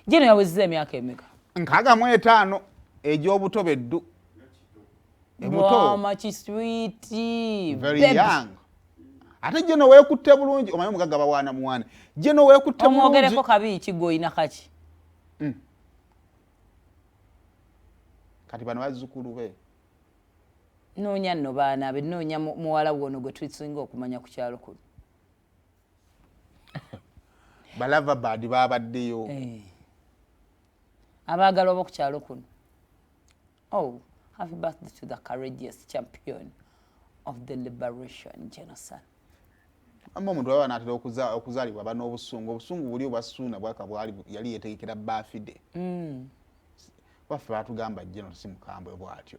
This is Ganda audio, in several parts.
Jeno yawezza emyaka emeka? 65 egy'obuto beddu. Ebuto sweetie. Very young. Ate Jeno weekutte bulungi omanyi omugagga bawaana muwaana. Jeno weekutte bulungi. Omwogereko kabi kigoyina kaki? Kati bano bazzukulu be. Noonya nno baana be noonya muwala wono gwe tusinga okumanya ku kyalo kuno. Balava badi babaddeyo. Abaagala oba ku kyalo kuno. Oh, happy birthday to the courageous champion of the liberation genocide. Amma omuntu baba n'atera okuzaalibwa aba n'obusungu. Obusungu buli obwasuuna bwaka bwali yali yeetegekera baafide. Baffe baatugamba Jeno si mukambwe bw'atyo.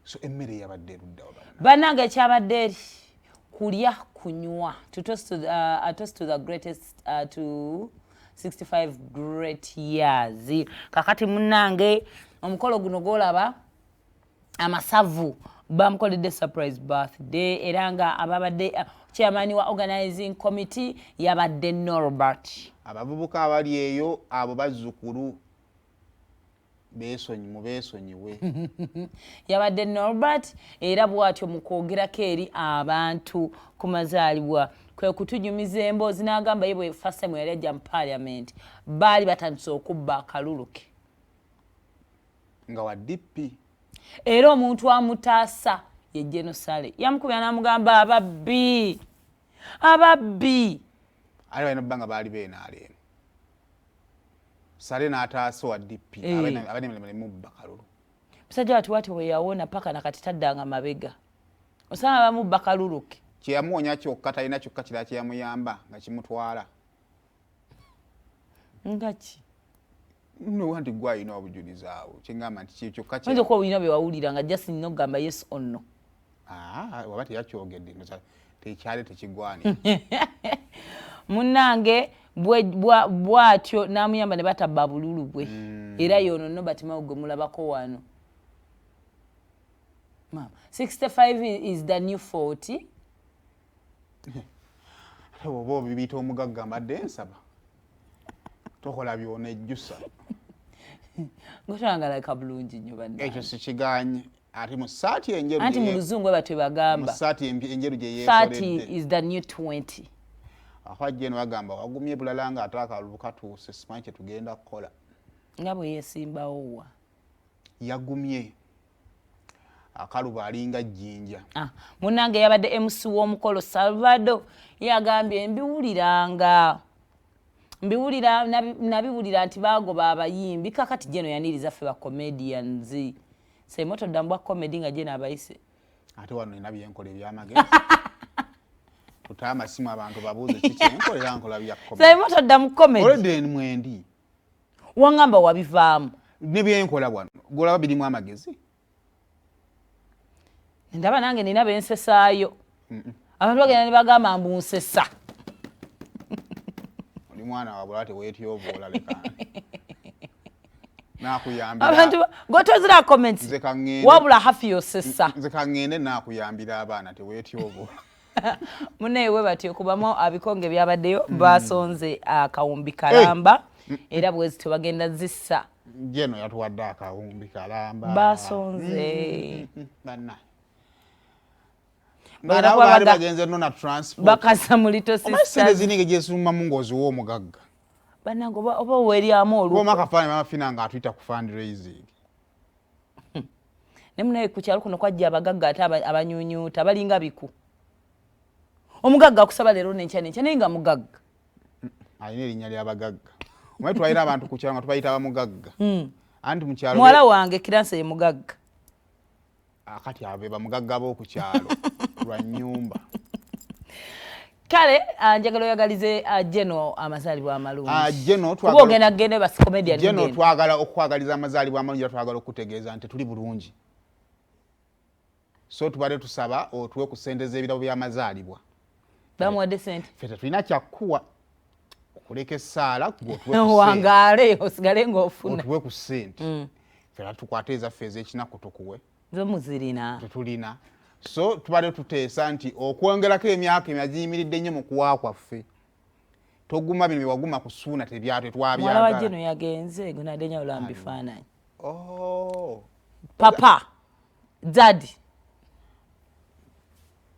So emmere yabadde eruddawo bannange ekyabadde eri kulya kunywa to toast to the greatest to 65 great years. Kakati munnange omukolo guno gwolaba amasavu bamukoledde surprise birthday era nga ababadde chairman wa organizing committee yabadde Norbert. Abavubuka abali eyo abo bazzukulu beesonyiwe. Yabadde Norbert era bw'atyo mu kwogerako eri abantu ku mazaalibwa kwe kutunyumiza emboozi n'agamba ye bwe first time yali ajja mu parliament baali batandise okubba akalulu ke nga wa DP era omuntu amutaasa ye Jeno Saleh yamukubya n'amugamba ababbi ali balina bbanga baali beenaaleeno. Saleh n'ataasa wa DP abane mubba kalulu. Musajja wati we yawona paka nakati taddanga mabega. Osanga bamubba kalulu ke. Kye yamuwonya kyokka talina kyokka kirala kye yamuyamba nga kimutwala. Ngaki? No wanti gwa ino obujulizi awo. Kyengamba nti kyokka kye. Nzo ko bino bye wawulira nga just no gamba yes or no. Wabati yakyogedde tekyali tekigwani. Munnange bw'atyo n'amuyamba ne batabba bululu bwe era yono no batimawo gwe mulabako wano. 65 is the new 40. Oba obibiyita omugagga mbadde nsaba tokola byona ejjusa ngotwangalaka bulungi nnyo banne ekyo sikiganye ate mu ssaati enjeru anti mu luzungu batwe bagamba mu ssaati enjeru gye yeekoledde 30 is the new 20. Akwajje bagamba wagumye bulala nga ate akalulu katuuse simanyi kye tugenda kukola nga bwe yeesimbawo wa yagumye akaluba alinga jjinja. Munnange yabadde MC w'omukolo Salvador yagambye nabiwulira nti bagoba abayimbi kakati Jeno yaniriza ffe ba comedians semoto dambwa comedy nga Jeno abayise ate wano nina byenkola ebyamagezi kutama simu abantu babuuze kiki enkolera nkola bya comedy semoto damu comedy already mwendi wangamba wabivaamu ne byenkola bwano golaba birimu amagezi. Ndaba nange nina bensesaayo. Abantu bagenda ne bagamba mbu nsesa. Oli mwana wa bulate weetyovoola leka. Naakuyambira. Abantu gotozira comments. Wabula hafi yosesa. Nze kangende naakuyambira abaana teweetyovoola. Muneewe batyo kubamu abikonge byabaddeyo basonze akawumbi kalamba era bwezi tebagenda zissa. Jeno yatuwadde akawumbi kalamba. Basonze. Banna. Bali bagenze nona transport. Bakasa mulito sister. Omasere zininge gyesuma mu ngozi w'omugagga. Banango oba weriamu oluko. Boma kafaani mafina nga atwita ku fundraising. Nemune ku kyalo kuno kwajja abagagga ate abanyunyuta balinga biku. Omugagga akusaba leero n'enkya nenga mugagga. Alina erinnya ly'abagagga. Omwe twayira abantu ku kyalo nga tubayita abamugagga. Anti mu kyalo. Muwala wange kiranse ye mugagga. Akati abe bamugagga b'oku kyalo. Lwa nyumba. Kale njagala oyagalize Jeno amazaalibwa amalungi. Jeno twagala ogenda gende basi comedian. Jeno twagala okwagaliza amazaalibwa amalungi twagala okutegeeza nti tuli bulungi. So tubale tusaba otuwe ku ssente z'ebirabo by'amazaalibwa. Bamuwadde ssente. Ffe tulina kyakkuwa okuleka essaala gwe otuwe ku ssente. Wangaale osigale ng'ofuna. Otuwe ku ssente. Ffe tukwate ezaffe ez'ekinaku tukuwe. Zo muzirina. Tetulina. So tubale tuteesa nti okwongerako emyaka emyagiyimiridde nnyo mu kuwa kwaffe toguma bino waguma kusuuna tebyatwe twabyagala mwala wa jeno yagenze gunadenya ulambi fananyi papa daddy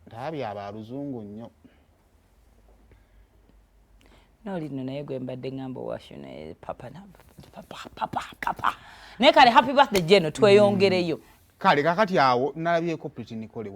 ndabya abaluzungu nnyo noli nno naye gwe mbadde ngamba washo naye papa naye kale happy birthday jeno tweyongereyo kale kakati awo nalabyeko Pretty Nicole